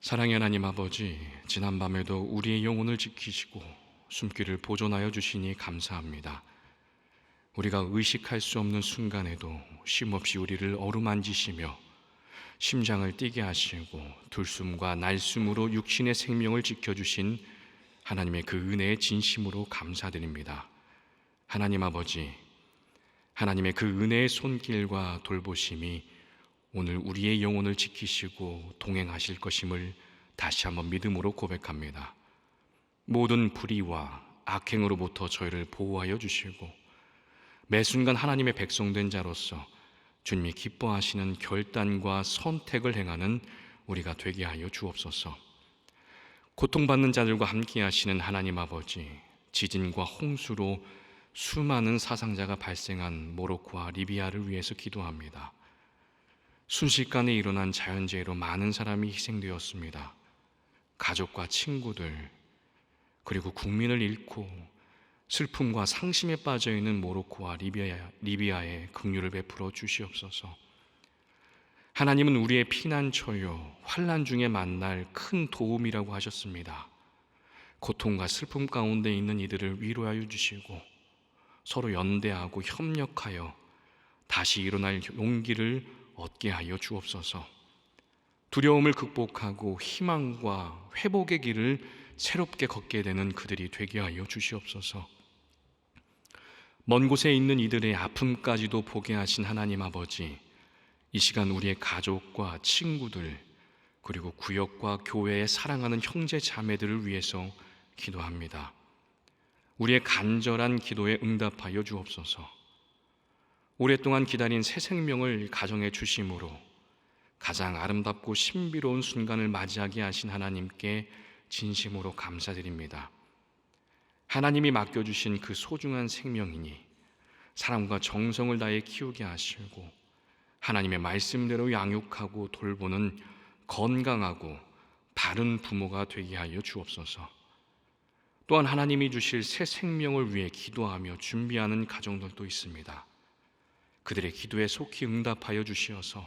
사랑의 하나님 아버지, 지난밤에도 우리의 영혼을 지키시고 숨길을 보존하여 주시니 감사합니다. 우리가 의식할 수 없는 순간에도 쉼없이 우리를 어루만지시며 심장을 뛰게 하시고 들숨과 날숨으로 육신의 생명을 지켜주신 하나님의 그 은혜에 진심으로 감사드립니다. 하나님 아버지, 하나님의 그 은혜의 손길과 돌보심이 오늘 우리의 영혼을 지키시고 동행하실 것임을 다시 한번 믿음으로 고백합니다. 모든 불의와 악행으로부터 저희를 보호하여 주시고 매 순간 하나님의 백성된 자로서 주님이 기뻐하시는 결단과 선택을 행하는 우리가 되게 하여 주옵소서. 고통받는 자들과 함께 하시는 하나님 아버지, 지진과 홍수로 수많은 사상자가 발생한 모로코와 리비아를 위해서 기도합니다. 순식간에 일어난 자연재해로 많은 사람이 희생되었습니다. 가족과 친구들, 그리고 국민을 잃고 슬픔과 상심에 빠져있는 모로코와 리비아에 긍휼을 베풀어 주시옵소서. 하나님은 우리의 피난처요 환난 중에 만날 큰 도움이라고 하셨습니다. 고통과 슬픔 가운데 있는 이들을 위로하여 주시고 서로 연대하고 협력하여 다시 일어날 용기를 얻게 하여 주옵소서. 두려움을 극복하고 희망과 회복의 길을 새롭게 걷게 되는 그들이 되게 하여 주시옵소서. 먼 곳에 있는 이들의 아픔까지도 보게 하신 하나님 아버지, 이 시간 우리의 가족과 친구들, 그리고 구역과 교회에 사랑하는 형제 자매들을 위해서 기도합니다. 우리의 간절한 기도에 응답하여 주옵소서. 오랫동안 기다린 새 생명을 가정해 주심으로 가장 아름답고 신비로운 순간을 맞이하게 하신 하나님께 진심으로 감사드립니다. 하나님이 맡겨주신 그 소중한 생명이니 사랑과 정성을 다해 키우게 하시고 하나님의 말씀대로 양육하고 돌보는 건강하고 바른 부모가 되게 하여 주옵소서. 또한 하나님이 주실 새 생명을 위해 기도하며 준비하는 가정들도 있습니다. 그들의 기도에 속히 응답하여 주시어서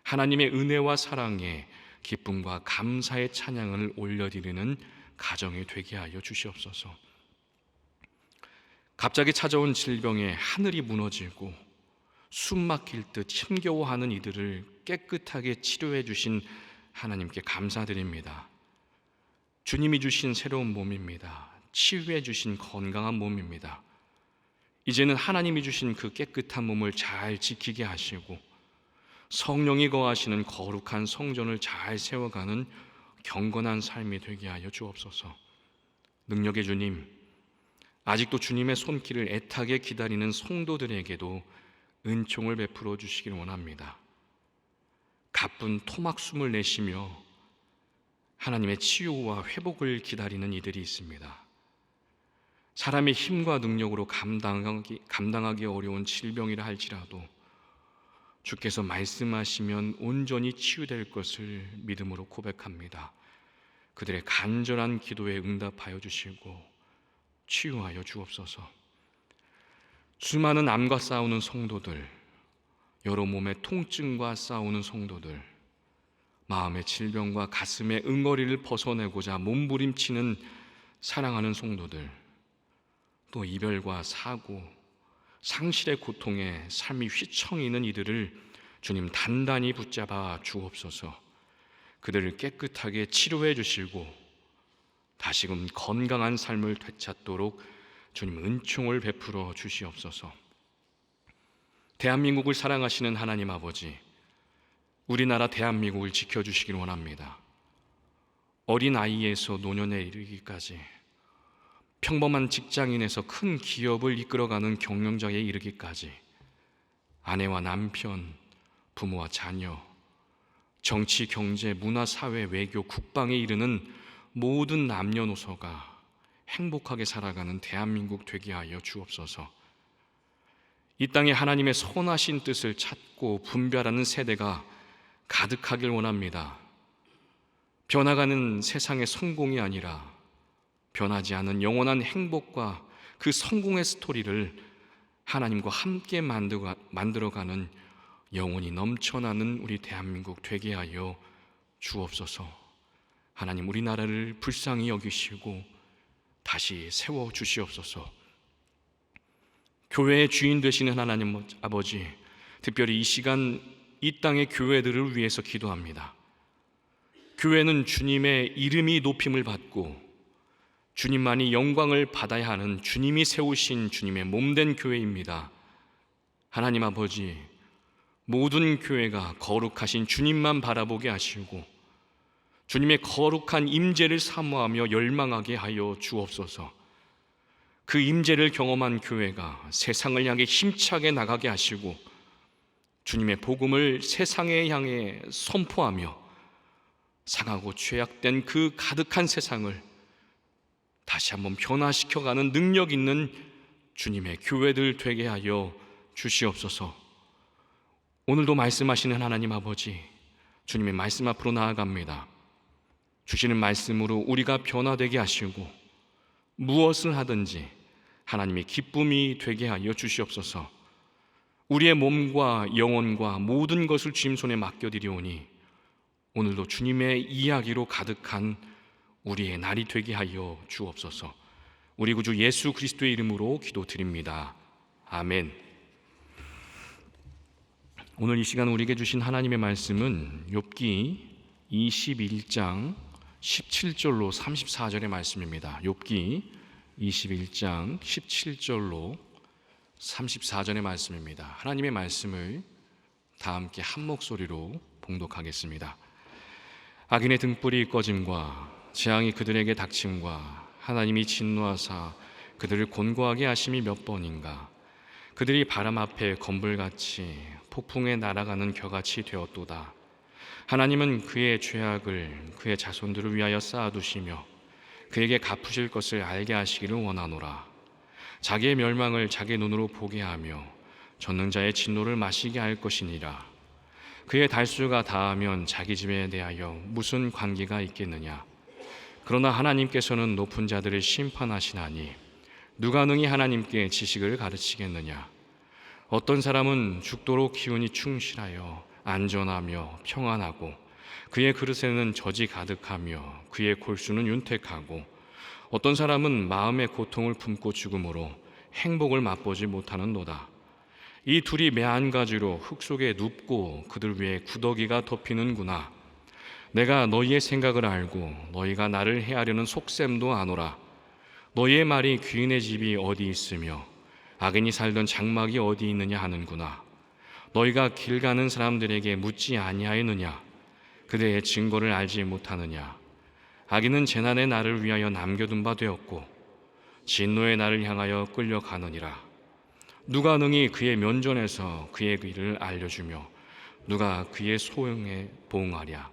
하나님의 은혜와 사랑에 기쁨과 감사의 찬양을 올려드리는 가정이 되게 하여 주시옵소서. 갑자기 찾아온 질병에 하늘이 무너지고 숨 막힐 듯 힘겨워하는 이들을 깨끗하게 치료해 주신 하나님께 감사드립니다. 주님이 주신 새로운 몸입니다. 치유해 주신 건강한 몸입니다. 이제는 하나님이 주신 그 깨끗한 몸을 잘 지키게 하시고 성령이 거하시는 거룩한 성전을 잘 세워가는 경건한 삶이 되게 하여 주옵소서. 능력의 주님, 아직도 주님의 손길을 애타게 기다리는 성도들에게도 은총을 베풀어 주시길 원합니다. 가쁜 토막숨을 내쉬며 하나님의 치유와 회복을 기다리는 이들이 있습니다. 사람의 힘과 능력으로 감당하기 어려운 질병이라 할지라도 주께서 말씀하시면 온전히 치유될 것을 믿음으로 고백합니다. 그들의 간절한 기도에 응답하여 주시고 치유하여 주옵소서. 수많은 암과 싸우는 성도들, 여러 몸의 통증과 싸우는 성도들, 마음의 질병과 가슴의 응어리를 벗어내고자 몸부림치는 사랑하는 성도들, 또 이별과 사고, 상실의 고통에 삶이 휘청이는 이들을 주님 단단히 붙잡아 주옵소서. 그들을 깨끗하게 치료해 주시고 다시금 건강한 삶을 되찾도록 주님 은총을 베풀어 주시옵소서. 대한민국을 사랑하시는 하나님 아버지, 우리나라 대한민국을 지켜주시길 원합니다. 어린 아이에서 노년에 이르기까지 평범한 직장인에서 큰 기업을 이끌어가는 경영자에 이르기까지 아내와 남편, 부모와 자녀, 정치, 경제, 문화, 사회, 외교, 국방에 이르는 모든 남녀노소가 행복하게 살아가는 대한민국 되게 하여 주옵소서. 이 땅에 하나님의 선하신 뜻을 찾고 분별하는 세대가 가득하길 원합니다. 변화가는 세상의 성공이 아니라 변하지 않은 영원한 행복과 그 성공의 스토리를 하나님과 함께 만들어가는 영혼이 넘쳐나는 우리 대한민국 되게 하여 주옵소서. 하나님 우리나라를 불쌍히 여기시고 다시 세워 주시옵소서. 교회의 주인 되시는 하나님 아버지, 특별히 이 시간 이 땅의 교회들을 위해서 기도합니다. 교회는 주님의 이름이 높임을 받고 주님만이 영광을 받아야 하는 주님이 세우신 주님의 몸된 교회입니다. 하나님 아버지, 모든 교회가 거룩하신 주님만 바라보게 하시고 주님의 거룩한 임재를 사모하며 열망하게 하여 주옵소서. 그 임재를 경험한 교회가 세상을 향해 힘차게 나가게 하시고 주님의 복음을 세상에 향해 선포하며 상하고 죄악된 그 가득한 세상을 다시 한번 변화시켜가는 능력 있는 주님의 교회들 되게 하여 주시옵소서. 오늘도 말씀하시는 하나님 아버지, 주님의 말씀 앞으로 나아갑니다. 주시는 말씀으로 우리가 변화되게 하시고 무엇을 하든지 하나님의 기쁨이 되게 하여 주시옵소서. 우리의 몸과 영혼과 모든 것을 주님 손에 맡겨드리오니 오늘도 주님의 이야기로 가득한 우리의 날이 되게 하여 주옵소서. 우리 구주 예수 그리스도의 이름으로 기도드립니다. 아멘. 오늘 이 시간 우리에게 주신 하나님의 말씀은 욥기 21장 17절로 34절의 말씀입니다. 욥기 21장 17절로 34절의 말씀입니다. 하나님의 말씀을 다 함께 한 목소리로 봉독하겠습니다. 악인의 등불이 꺼짐과 재앙이 그들에게 닥침과 하나님이 진노하사 그들을 곤고하게 하심이 몇 번인가. 그들이 바람 앞에 건불같이 폭풍에 날아가는 겨같이 되었도다. 하나님은 그의 죄악을 그의 자손들을 위하여 쌓아두시며 그에게 갚으실 것을 알게 하시기를 원하노라. 자기의 멸망을 자기 눈으로 보게 하며 전능자의 진노를 마시게 할 것이니라. 그의 달수가 다하면 자기 집에 대하여 무슨 관계가 있겠느냐. 그러나 하나님께서는 높은 자들을 심판하시나니 누가 능히 하나님께 지식을 가르치겠느냐. 어떤 사람은 죽도록 기운이 충실하여 안전하며 평안하고 그의 그릇에는 젖이 가득하며 그의 골수는 윤택하고 어떤 사람은 마음의 고통을 품고 죽음으로 행복을 맛보지 못하는도다. 이 둘이 매한가지로 흙 속에 눕고 그들 위에 구더기가 덮이는구나. 내가 너희의 생각을 알고 너희가 나를 해하려는 속셈도 아노라. 너희의 말이 귀인의 집이 어디 있으며 악인이 살던 장막이 어디 있느냐 하는구나. 너희가 길 가는 사람들에게 묻지 아니하였느냐. 그대의 증거를 알지 못하느냐. 악인은 재난의 날을 위하여 남겨둔 바 되었고 진노의 날을 향하여 끌려가느니라. 누가 능히 그의 면전에서 그의 길을 알려주며 누가 그의 소용에 보응하랴.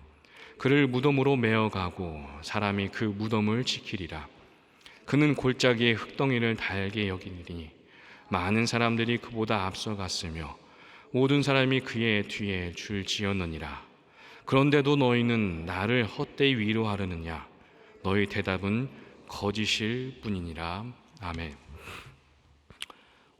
그를 무덤으로 메어가고 사람이 그 무덤을 지키리라. 그는 골짜기의 흙덩이를 달게 여기니 많은 사람들이 그보다 앞서갔으며 모든 사람이 그의 뒤에 줄 지었느니라. 그런데도 너희는 나를 헛되이 위로하려느냐. 너희 대답은 거짓일 뿐이니라. 아멘.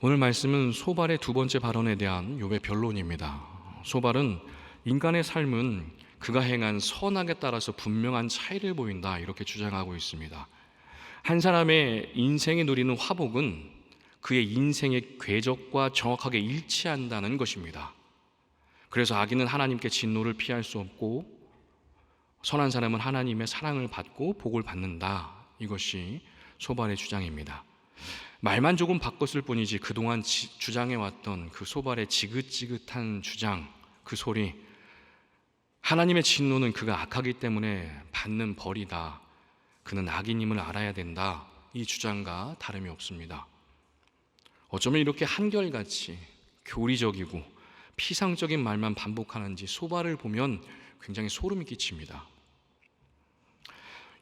오늘 말씀은 소발의 두 번째 발언에 대한 욥의 변론입니다. 소발은 인간의 삶은 그가 행한 선악에 따라서 분명한 차이를 보인다 이렇게 주장하고 있습니다. 한 사람의 인생이 누리는 화복은 그의 인생의 궤적과 정확하게 일치한다는 것입니다. 그래서 악인은 하나님께 진노를 피할 수 없고 선한 사람은 하나님의 사랑을 받고 복을 받는다. 이것이 소발의 주장입니다. 말만 조금 바꿨을 뿐이지 그동안 주장해왔던 그 소발의 지긋지긋한 주장, 그 소리, 하나님의 진노는 그가 악하기 때문에 받는 벌이다. 그는 악인임을 알아야 된다. 이 주장과 다름이 없습니다. 어쩌면 이렇게 한결같이 교리적이고 피상적인 말만 반복하는지 소발을 보면 굉장히 소름이 끼칩니다.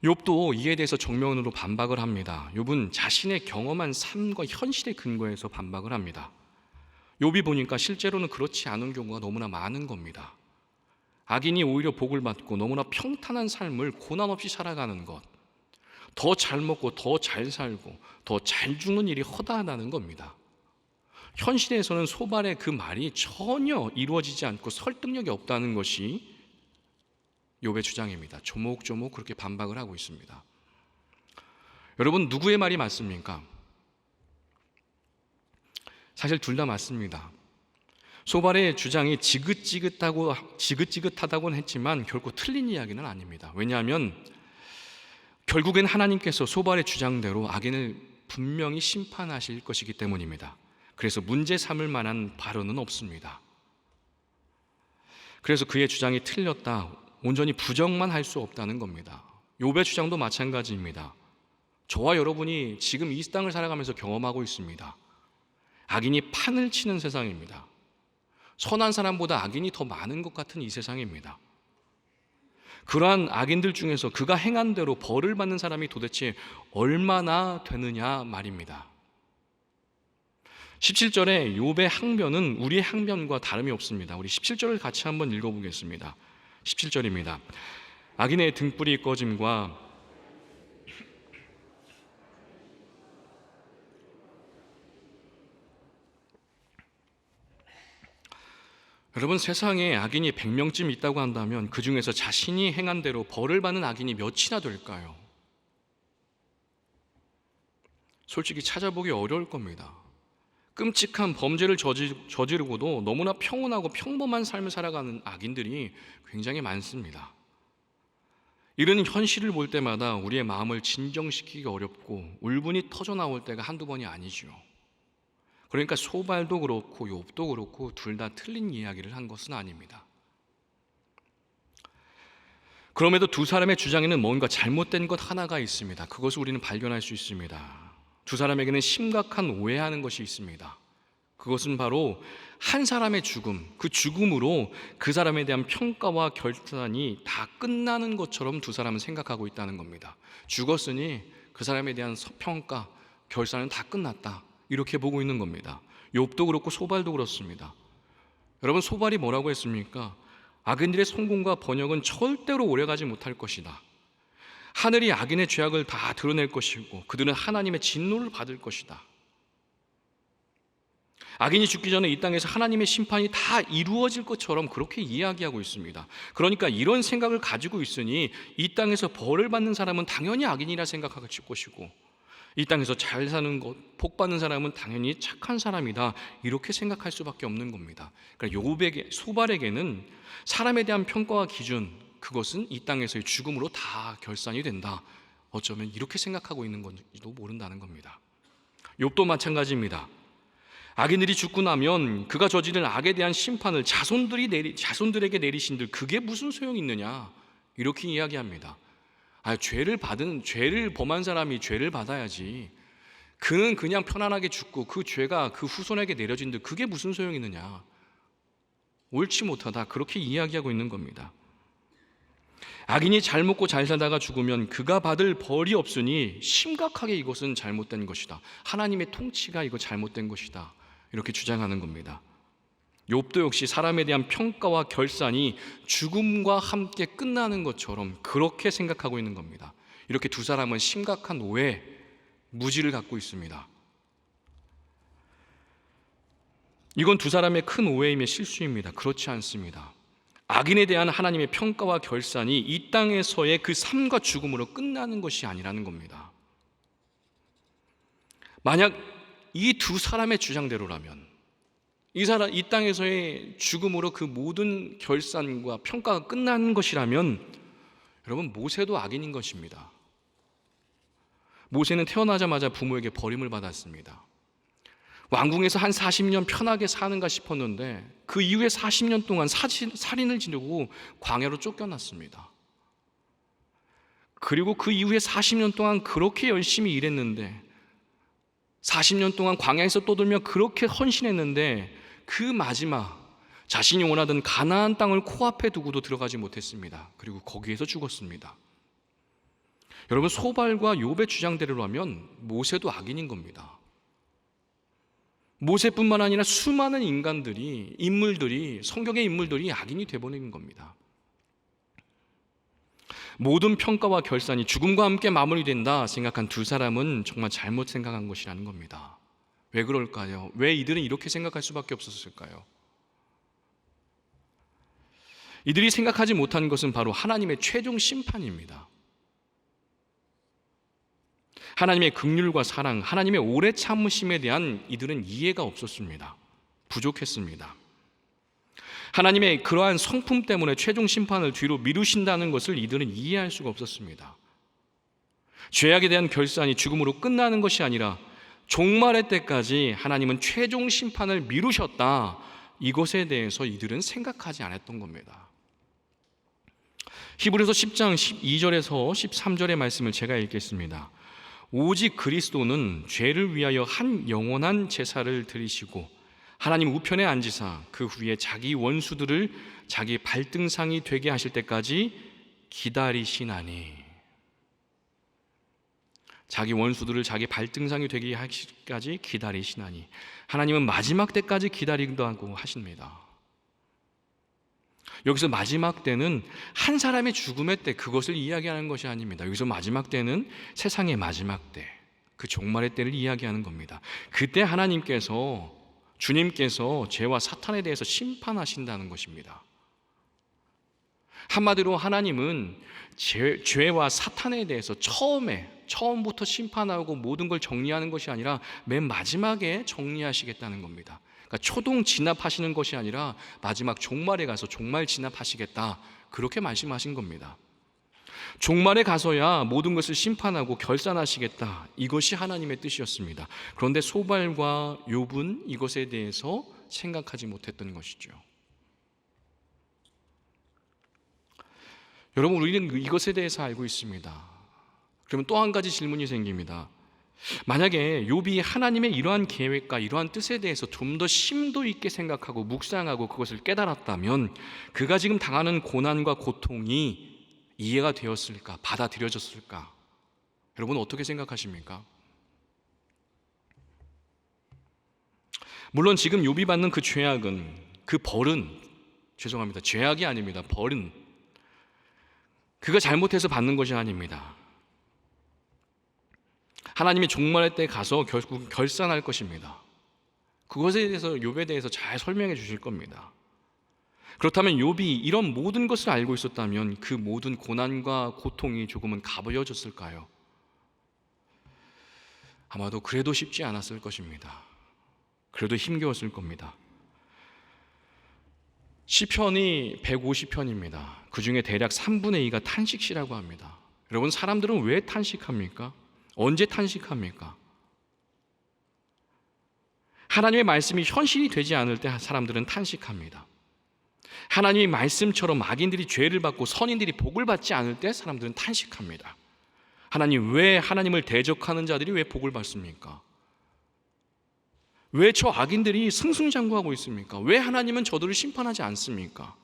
욥도 이에 대해서 정면으로 반박을 합니다. 욥은 자신의 경험한 삶과 현실에 근거해서 반박을 합니다. 욥이 보니까 실제로는 그렇지 않은 경우가 너무나 많은 겁니다. 악인이 오히려 복을 받고 너무나 평탄한 삶을 고난 없이 살아가는 것, 더 잘 먹고 더 잘 살고 더 잘 죽는 일이 허다하다는 겁니다. 현실에서는 소발의 그 말이 전혀 이루어지지 않고 설득력이 없다는 것이 욥의 주장입니다. 조목조목 그렇게 반박을 하고 있습니다. 여러분, 누구의 말이 맞습니까? 사실 둘 다 맞습니다. 소발의 주장이 지긋지긋하다고는 했지만 결코 틀린 이야기는 아닙니다. 왜냐하면 결국엔 하나님께서 소발의 주장대로 악인을 분명히 심판하실 것이기 때문입니다. 그래서 문제 삼을 만한 발언은 없습니다. 그래서 그의 주장이 틀렸다, 온전히 부정만 할 수 없다는 겁니다. 욥의 주장도 마찬가지입니다. 저와 여러분이 지금 이 땅을 살아가면서 경험하고 있습니다. 악인이 판을 치는 세상입니다. 선한 사람보다 악인이 더 많은 것 같은 이 세상입니다. 그러한 악인들 중에서 그가 행한 대로 벌을 받는 사람이 도대체 얼마나 되느냐 말입니다. 17절에 욥의 항변은 우리의 항변과 다름이 없습니다. 우리 17절을 같이 한번 읽어보겠습니다. 17절입니다. 악인의 등불이 꺼짐과 여러분, 세상에 악인이 100명쯤 있다고 한다면 그 중에서 자신이 행한 대로 벌을 받는 악인이 몇이나 될까요? 솔직히 찾아보기 어려울 겁니다. 끔찍한 범죄를 저지르고도 너무나 평온하고 평범한 삶을 살아가는 악인들이 굉장히 많습니다. 이런 현실을 볼 때마다 우리의 마음을 진정시키기 어렵고 울분이 터져 나올 때가 한두 번이 아니죠. 그러니까 소발도 그렇고 욥도 그렇고 둘 다 틀린 이야기를 한 것은 아닙니다. 그럼에도 두 사람의 주장에는 뭔가 잘못된 것 하나가 있습니다. 그것을 우리는 발견할 수 있습니다. 두 사람에게는 심각한 오해하는 것이 있습니다. 그것은 바로 한 사람의 죽음, 그 죽음으로 그 사람에 대한 평가와 결단이 다 끝나는 것처럼 두 사람은 생각하고 있다는 겁니다. 죽었으니 그 사람에 대한 평가, 결산은 다 끝났다, 이렇게 보고 있는 겁니다. 욥도 그렇고 소발도 그렇습니다. 여러분, 소발이 뭐라고 했습니까? 악인들의 성공과 번영은 절대로 오래가지 못할 것이다. 하늘이 악인의 죄악을 다 드러낼 것이고 그들은 하나님의 진노를 받을 것이다. 악인이 죽기 전에 이 땅에서 하나님의 심판이 다 이루어질 것처럼 그렇게 이야기하고 있습니다. 그러니까 이런 생각을 가지고 있으니 이 땅에서 벌을 받는 사람은 당연히 악인이라 생각할 것이고 이 땅에서 잘 사는 것, 복 받는 사람은 당연히 착한 사람이다, 이렇게 생각할 수밖에 없는 겁니다. 그러니까 욥에게, 소발에게는 사람에 대한 평가와 기준, 그것은 이 땅에서의 죽음으로 다 결산이 된다, 어쩌면 이렇게 생각하고 있는 건지도 모른다는 겁니다. 욥도 마찬가지입니다. 악인들이 죽고 나면 그가 저지른 악에 대한 심판을 자손들에게 내리신들 그게 무슨 소용이 있느냐, 이렇게 이야기합니다. 죄를 범한 사람이 죄를 받아야지, 그는 그냥 편안하게 죽고 그 죄가 그 후손에게 내려진들 그게 무슨 소용이 있느냐, 옳지 못하다, 그렇게 이야기하고 있는 겁니다. 악인이 잘 먹고 잘 살다가 죽으면 그가 받을 벌이 없으니 심각하게 이것은 잘못된 것이다, 하나님의 통치가 이거 잘못된 것이다, 이렇게 주장하는 겁니다. 욥도 역시 사람에 대한 평가와 결산이 죽음과 함께 끝나는 것처럼 그렇게 생각하고 있는 겁니다. 이렇게 두 사람은 심각한 오해, 무지를 갖고 있습니다. 이건 두 사람의 큰 오해임의 실수입니다. 그렇지 않습니다. 악인에 대한 하나님의 평가와 결산이 이 땅에서의 그 삶과 죽음으로 끝나는 것이 아니라는 겁니다. 만약 이 두 사람의 주장대로라면 이 땅에서의 죽음으로 그 모든 결산과 평가가 끝나는 것이라면 여러분, 모세도 악인인 것입니다. 모세는 태어나자마자 부모에게 버림을 받았습니다. 왕궁에서 한 40년 편하게 사는가 싶었는데 그 이후에 40년 동안 살인을 지르고 광야로 쫓겨났습니다. 그리고 그 이후에 40년 동안 그렇게 열심히 일했는데, 40년 동안 광야에서 떠돌며 그렇게 헌신했는데 그 마지막 자신이 원하던 가나안 땅을 코앞에 두고도 들어가지 못했습니다. 그리고 거기에서 죽었습니다. 여러분, 소발과 욥의 주장대로라면 모세도 악인인 겁니다. 모세뿐만 아니라 수많은 성경의 인물들이 악인이 되어버리는 겁니다. 모든 평가와 결산이 죽음과 함께 마무리된다 생각한 두 사람은 정말 잘못 생각한 것이라는 겁니다. 왜 그럴까요? 왜 이들은 이렇게 생각할 수밖에 없었을까요? 이들이 생각하지 못한 것은 바로 하나님의 최종 심판입니다. 하나님의 긍휼과 사랑, 하나님의 오래 참으심에 대한 이들은 이해가 없었습니다. 부족했습니다. 하나님의 그러한 성품 때문에 최종 심판을 뒤로 미루신다는 것을 이들은 이해할 수가 없었습니다. 죄악에 대한 결산이 죽음으로 끝나는 것이 아니라 종말의 때까지 하나님은 최종 심판을 미루셨다, 이것에 대해서 이들은 생각하지 않았던 겁니다. 히브리서 10장 12절에서 13절의 말씀을 제가 읽겠습니다. 오직 그리스도는 죄를 위하여 한 영원한 제사를 드리시고 하나님 우편에 앉으사 그 후에 자기 원수들을 자기 발등상이 되게 하실 때까지 기다리시나니, 자기 원수들을 자기 발등상이 되게 하시기까지 기다리시나니, 하나님은 마지막 때까지 기다린다고 하십니다. 여기서 마지막 때는 한 사람의 죽음의 때, 그것을 이야기하는 것이 아닙니다. 여기서 마지막 때는 세상의 마지막 때, 그 종말의 때를 이야기하는 겁니다. 그때 하나님께서, 주님께서 죄와 사탄에 대해서 심판하신다는 것입니다. 한마디로 하나님은 죄와 사탄에 대해서 처음부터 심판하고 모든 걸 정리하는 것이 아니라 맨 마지막에 정리하시겠다는 겁니다. 그러니까 초동 진압하시는 것이 아니라 마지막 종말에 가서 종말 진압하시겠다, 그렇게 말씀하신 겁니다. 종말에 가서야 모든 것을 심판하고 결산하시겠다, 이것이 하나님의 뜻이었습니다. 그런데 소발과 욥은 이것에 대해서 생각하지 못했던 것이죠. 여러분, 우리는 이것에 대해서 알고 있습니다. 그러면 또 한 가지 질문이 생깁니다. 만약에 욥이 하나님의 이러한 계획과 이러한 뜻에 대해서 좀 더 심도 있게 생각하고 묵상하고 그것을 깨달았다면 그가 지금 당하는 고난과 고통이 이해가 되었을까? 받아들여졌을까? 여러분, 어떻게 생각하십니까? 물론 지금 욥이 받는 그 죄악은, 그 벌은, 죄송합니다, 죄악이 아닙니다. 벌은 그가 잘못해서 받는 것이 아닙니다. 하나님이 종말의 때 가서 결국 결산할 것입니다. 그것에 대해서, 욥에 대해서 잘 설명해 주실 겁니다. 그렇다면 욥이 이런 모든 것을 알고 있었다면 그 모든 고난과 고통이 조금은 가벼워졌을까요? 아마도 그래도 쉽지 않았을 것입니다. 그래도 힘겨웠을 겁니다. 시편이 150편입니다. 그 중에 대략 3분의 2가 탄식시라고 합니다. 여러분, 사람들은 왜 탄식합니까? 언제 탄식합니까? 하나님의 말씀이 현실이 되지 않을 때 사람들은 탄식합니다. 하나님의 말씀처럼 악인들이 죄를 받고 선인들이 복을 받지 않을 때 사람들은 탄식합니다. 하나님, 왜 하나님을 대적하는 자들이 왜 복을 받습니까? 왜 저 악인들이 승승장구하고 있습니까? 왜 하나님은 저들을 심판하지 않습니까?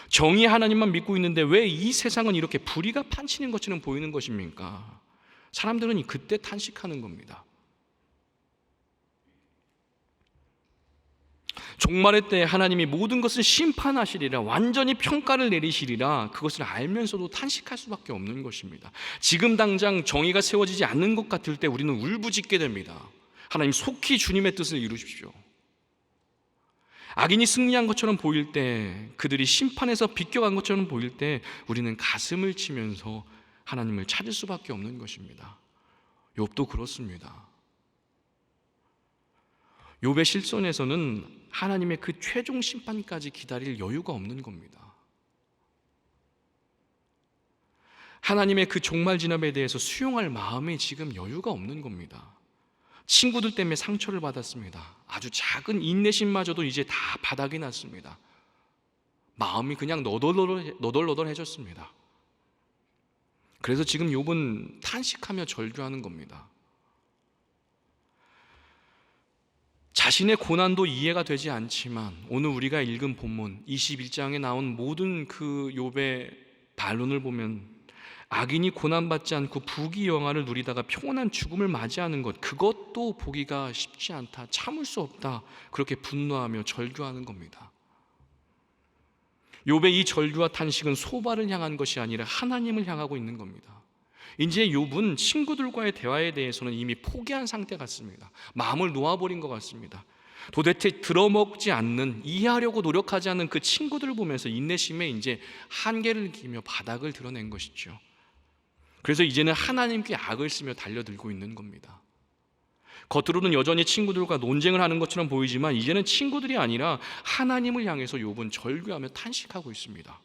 정의 하나님만 믿고 있는데 왜 이 세상은 이렇게 불의가 판치는 것처럼 보이는 것입니까? 사람들은 그때 탄식하는 겁니다. 종말의 때 하나님이 모든 것을 심판하시리라, 완전히 평가를 내리시리라, 그것을 알면서도 탄식할 수밖에 없는 것입니다. 지금 당장 정의가 세워지지 않는 것 같을 때 우리는 울부짖게 됩니다. 하나님, 속히 주님의 뜻을 이루십시오. 악인이 승리한 것처럼 보일 때, 그들이 심판에서 비껴간 것처럼 보일 때 우리는 가슴을 치면서 하나님을 찾을 수밖에 없는 것입니다. 욥도 그렇습니다. 욥의 실손에서는 하나님의 그 최종 심판까지 기다릴 여유가 없는 겁니다. 하나님의 그 종말 진압에 대해서 수용할 마음이 지금 여유가 없는 겁니다. 친구들 때문에 상처를 받았습니다. 아주 작은 인내심마저도 이제 다 바닥이 났습니다. 마음이 그냥 너덜너덜해졌습니다. 그래서 지금 욥은 탄식하며 절규하는 겁니다. 자신의 고난도 이해가 되지 않지만 오늘 우리가 읽은 본문 21장에 나온 모든 그 욥의 반론을 보면 악인이 고난받지 않고 부귀영화를 누리다가 평온한 죽음을 맞이하는 것, 그것도 보기가 쉽지 않다, 참을 수 없다, 그렇게 분노하며 절규하는 겁니다. 욥의 이 절규와 탄식은 소발을 향한 것이 아니라 하나님을 향하고 있는 겁니다. 이제 욥은 친구들과의 대화에 대해서는 이미 포기한 상태 같습니다. 마음을 놓아버린 것 같습니다. 도대체 들어먹지 않는, 이해하려고 노력하지 않는 그 친구들을 보면서 인내심에 이제 한계를 느끼며 바닥을 드러낸 것이죠. 그래서 이제는 하나님께 악을 쓰며 달려들고 있는 겁니다. 겉으로는 여전히 친구들과 논쟁을 하는 것처럼 보이지만 이제는 친구들이 아니라 하나님을 향해서 욥은 절규하며 탄식하고 있습니다.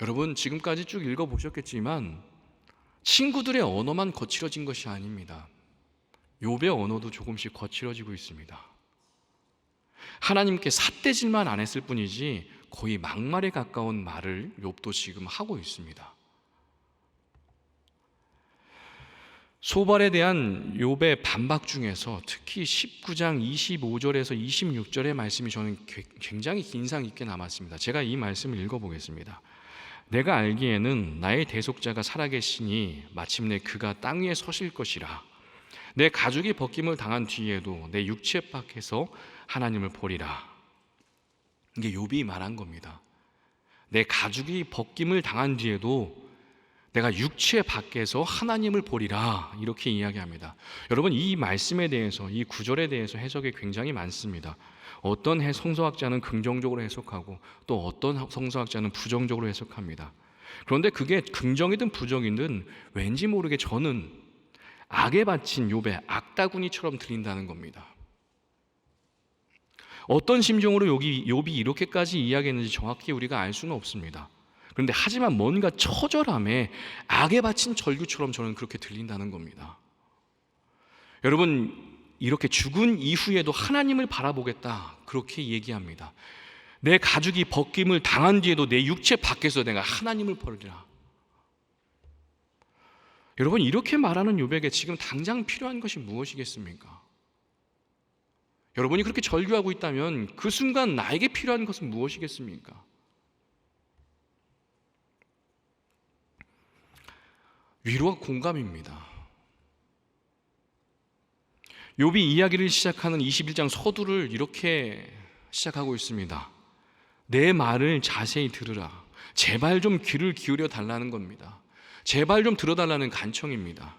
여러분, 지금까지 쭉 읽어보셨겠지만 친구들의 언어만 거칠어진 것이 아닙니다. 욥의 언어도 조금씩 거칠어지고 있습니다. 하나님께 삿대질만 안 했을 뿐이지 거의 막말에 가까운 말을 욥도 지금 하고 있습니다. 소발에 대한 욥의 반박 중에서 특히 19장 25절에서 26절의 말씀이 저는 굉장히 인상 깊게 남았습니다. 제가 이 말씀을 읽어보겠습니다. 내가 알기에는 나의 대속자가 살아계시니 마침내 그가 땅 위에 서실 것이라. 내 가죽이 벗김을 당한 뒤에도 내 육체 밖에서 하나님을 보리라. 이게 욥이 말한 겁니다. 내 가죽이 벗김을 당한 뒤에도 내가 육체 밖에서 하나님을 보리라, 이렇게 이야기합니다. 여러분, 이 말씀에 대해서, 이 구절에 대해서 해석이 굉장히 많습니다. 어떤 성서학자는 긍정적으로 해석하고 또 어떤 성서학자는 부정적으로 해석합니다. 그런데 그게 긍정이든 부정이든 왠지 모르게 저는 악에 바친 욥의 악다구니처럼 들린다는 겁니다. 어떤 심정으로 욥이 이렇게까지 이야기했는지 정확히 우리가 알 수는 없습니다. 그런데 하지만 뭔가 처절함에 악에 바친 절규처럼 저는 그렇게 들린다는 겁니다. 여러분, 이렇게 죽은 이후에도 하나님을 바라보겠다, 그렇게 얘기합니다. 내 가죽이 벗김을 당한 뒤에도 내 육체 밖에서 내가 하나님을 보리라. 여러분, 이렇게 말하는 욥에게 지금 당장 필요한 것이 무엇이겠습니까? 여러분이 그렇게 절규하고 있다면 그 순간 나에게 필요한 것은 무엇이겠습니까? 위로와 공감입니다. 욥이 이야기를 시작하는 21장 서두를 이렇게 시작하고 있습니다. 내 말을 자세히 들으라. 제발 좀 귀를 기울여 달라는 겁니다. 제발 좀 들어달라는 간청입니다.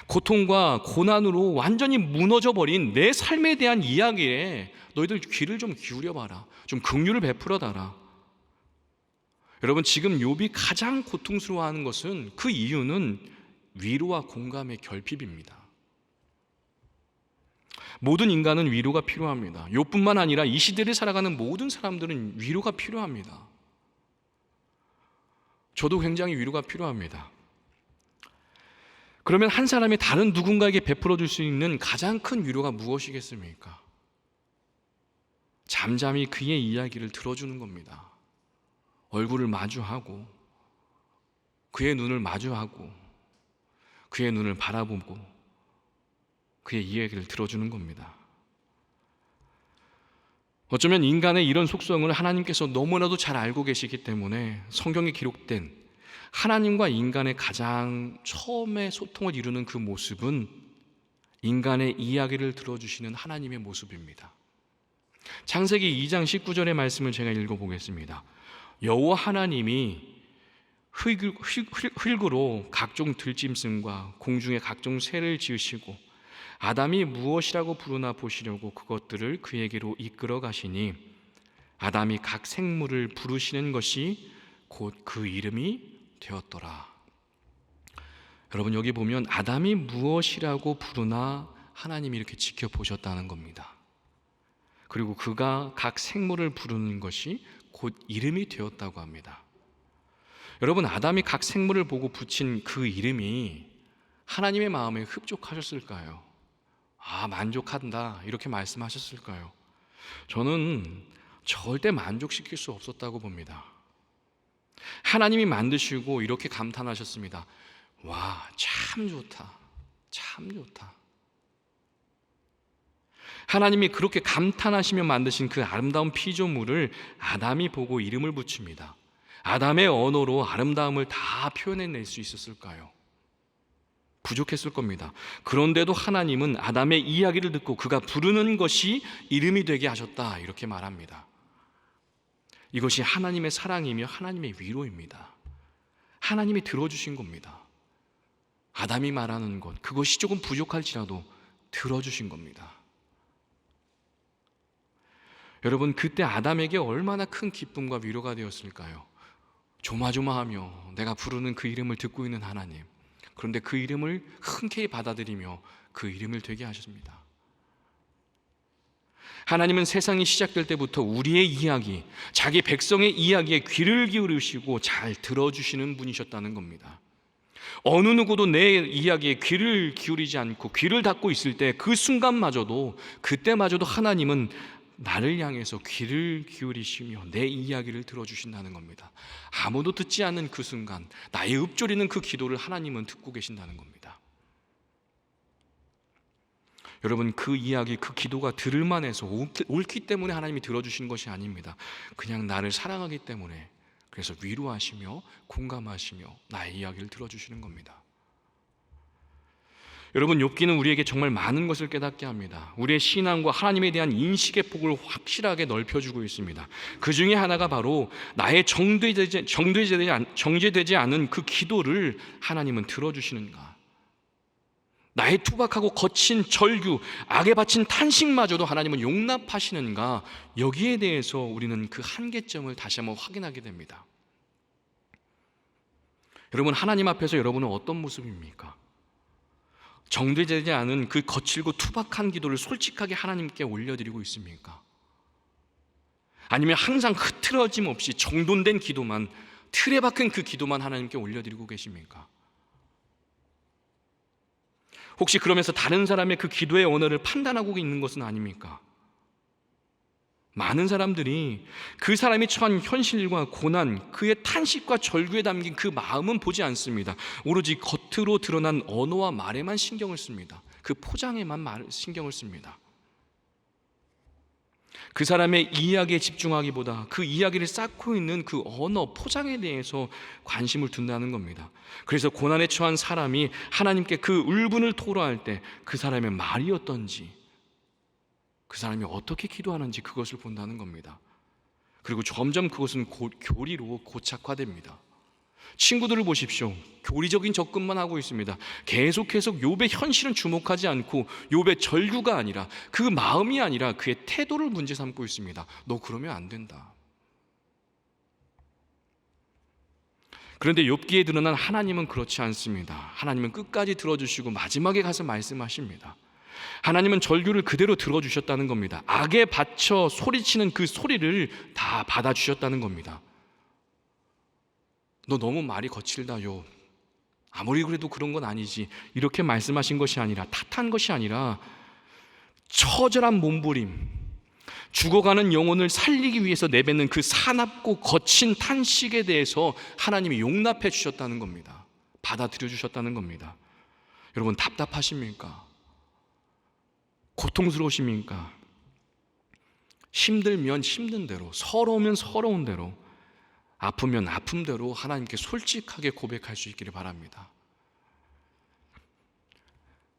고통과 고난으로 완전히 무너져버린 내 삶에 대한 이야기에 너희들 귀를 좀 기울여봐라. 좀 긍휼을 베풀어달라. 여러분, 지금 욥이 가장 고통스러워하는 것은, 그 이유는 위로와 공감의 결핍입니다. 모든 인간은 위로가 필요합니다. 욥뿐만 아니라 이 시대를 살아가는 모든 사람들은 위로가 필요합니다. 저도 굉장히 위로가 필요합니다. 그러면 한 사람이 다른 누군가에게 베풀어 줄 수 있는 가장 큰 위로가 무엇이겠습니까? 잠잠히 그의 이야기를 들어주는 겁니다. 얼굴을 마주하고 그의 눈을 마주하고 그의 눈을 바라보고 그의 이야기를 들어주는 겁니다. 어쩌면 인간의 이런 속성을 하나님께서 너무나도 잘 알고 계시기 때문에 성경에 기록된 하나님과 인간의 가장 처음에 소통을 이루는 그 모습은 인간의 이야기를 들어주시는 하나님의 모습입니다. 창세기 2장 19절의 말씀을 제가 읽어보겠습니다. 여호와 하나님이 흙으로 각종 들짐승과 공중의 각종 새를 지으시고 아담이 무엇이라고 부르나 보시려고 그것들을 그에게로 이끌어 가시니 아담이 각 생물을 부르시는 것이 곧 그 이름이 되었더라. 여러분, 여기 보면 아담이 무엇이라고 부르나 하나님이 이렇게 지켜보셨다는 겁니다. 그리고 그가 각 생물을 부르는 것이 곧 이름이 되었다고 합니다. 여러분, 아담이 각 생물을 보고 붙인 그 이름이 하나님의 마음에 흡족하셨을까요? 만족한다, 이렇게 말씀하셨을까요? 저는 절대 만족시킬 수 없었다고 봅니다. 하나님이 만드시고 이렇게 감탄하셨습니다. 와, 참 좋다, 참 좋다. 하나님이 그렇게 감탄하시며 만드신 그 아름다운 피조물을 아담이 보고 이름을 붙입니다. 아담의 언어로 아름다움을 다 표현해낼 수 있었을까요? 부족했을 겁니다. 그런데도 하나님은 아담의 이야기를 듣고 그가 부르는 것이 이름이 되게 하셨다, 이렇게 말합니다. 이것이 하나님의 사랑이며 하나님의 위로입니다. 하나님이 들어주신 겁니다. 아담이 말하는 것, 그것이 조금 부족할지라도 들어주신 겁니다. 여러분, 그때 아담에게 얼마나 큰 기쁨과 위로가 되었을까요? 조마조마하며 내가 부르는 그 이름을 듣고 있는 하나님, 그런데 그 이름을 흔쾌히 받아들이며 그 이름을 되게 하셨습니다. 하나님은 세상이 시작될 때부터 우리의 이야기, 자기 백성의 이야기에 귀를 기울이시고 잘 들어주시는 분이셨다는 겁니다. 어느 누구도 내 이야기에 귀를 기울이지 않고 귀를 닫고 있을 때 그 순간마저도, 그때마저도 하나님은 나를 향해서 귀를 기울이시며 내 이야기를 들어주신다는 겁니다. 아무도 듣지 않는 그 순간, 나의 읊조리는 그 기도를 하나님은 듣고 계신다는 겁니다. 여러분, 그 이야기, 그 기도가 들을만해서 옳기 때문에 하나님이 들어주신 것이 아닙니다. 그냥 나를 사랑하기 때문에, 그래서 위로하시며 공감하시며 나의 이야기를 들어주시는 겁니다. 여러분, 욥기는 우리에게 정말 많은 것을 깨닫게 합니다. 우리의 신앙과 하나님에 대한 인식의 폭을 확실하게 넓혀주고 있습니다. 그 중에 하나가 바로 나의 정죄되지 않은 그 기도를 하나님은 들어주시는가, 나의 투박하고 거친 절규, 악에 바친 탄식마저도 하나님은 용납하시는가, 여기에 대해서 우리는 그 한계점을 다시 한번 확인하게 됩니다. 여러분, 하나님 앞에서 여러분은 어떤 모습입니까? 정죄되지 않은 그 거칠고 투박한 기도를 솔직하게 하나님께 올려드리고 있습니까? 아니면 항상 흐트러짐 없이 정돈된 기도만, 틀에 박힌 그 기도만 하나님께 올려드리고 계십니까? 혹시 그러면서 다른 사람의 그 기도의 언어를 판단하고 있는 것은 아닙니까? 많은 사람들이 그 사람이 처한 현실과 고난, 그의 탄식과 절규에 담긴 그 마음은 보지 않습니다. 오로지 겉으로 드러난 언어와 말에만 신경을 씁니다. 그 포장에만 신경을 씁니다. 그 사람의 이야기에 집중하기보다 그 이야기를 쌓고 있는 그 언어, 포장에 대해서 관심을 둔다는 겁니다. 그래서 고난에 처한 사람이 하나님께 그 울분을 토로할 때 그 사람의 말이 어떤지, 그 사람이 어떻게 기도하는지 그것을 본다는 겁니다. 그리고 점점 그것은 교리로 고착화됩니다. 친구들을 보십시오. 교리적인 접근만 하고 있습니다. 계속해서 욥의 현실은 주목하지 않고 욥의 절규가 아니라, 그 마음이 아니라 그의 태도를 문제 삼고 있습니다. 너 그러면 안 된다. 그런데 욥기에 드러난 하나님은 그렇지 않습니다. 하나님은 끝까지 들어주시고 마지막에 가서 말씀하십니다. 하나님은 절규를 그대로 들어주셨다는 겁니다. 악에 받쳐 소리치는 그 소리를 다 받아주셨다는 겁니다. 너 너무 말이 거칠다요, 아무리 그래도 그런 건 아니지, 이렇게 말씀하신 것이 아니라, 탓한 것이 아니라 처절한 몸부림, 죽어가는 영혼을 살리기 위해서 내뱉는 그 사납고 거친 탄식에 대해서 하나님이 용납해 주셨다는 겁니다. 받아들여 주셨다는 겁니다. 여러분, 답답하십니까? 고통스러우십니까? 힘들면 힘든 대로, 서러우면 서러운 대로, 아프면 아픔대로 하나님께 솔직하게 고백할 수 있기를 바랍니다.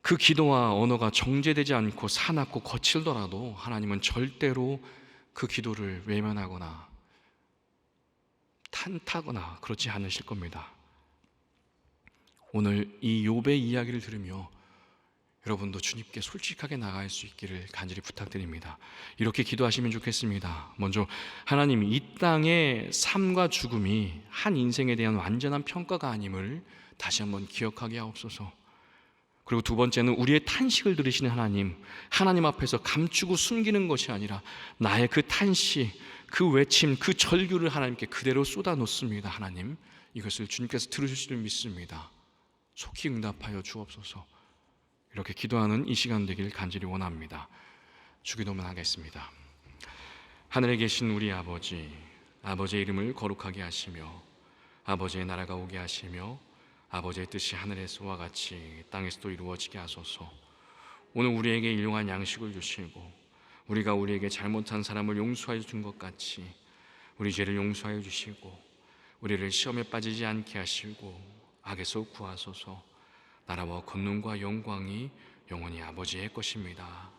그 기도와 언어가 정죄되지 않고 사납고 거칠더라도 하나님은 절대로 그 기도를 외면하거나 탓하거나 그렇지 않으실 겁니다. 오늘 이 욥의 이야기를 들으며 여러분도 주님께 솔직하게 나갈 수 있기를 간절히 부탁드립니다. 이렇게 기도하시면 좋겠습니다. 먼저, 하나님, 이 땅의 삶과 죽음이 한 인생에 대한 완전한 평가가 아님을 다시 한번 기억하게 하옵소서. 그리고 두 번째는, 우리의 탄식을 들으시는 하나님 앞에서 감추고 숨기는 것이 아니라 나의 그 탄식, 그 외침, 그 절규를 하나님께 그대로 쏟아놓습니다. 하나님, 이것을 주님께서 들으실 줄 믿습니다. 속히 응답하여 주옵소서. 이렇게 기도하는 이 시간 되길 간절히 원합니다. 주기도문 하겠습니다. 하늘에 계신 우리 아버지, 아버지의 이름을 거룩하게 하시며 아버지의 나라가 오게 하시며 아버지의 뜻이 하늘에서와 같이 땅에서도 이루어지게 하소서. 오늘 우리에게 일용할 양식을 주시고 우리가 우리에게 잘못한 사람을 용서하여 준 것 같이 우리 죄를 용서하여 주시고 우리를 시험에 빠지지 않게 하시고 악에서 구하소서. 나라와 권능과 영광이 영원히 아버지의 것입니다.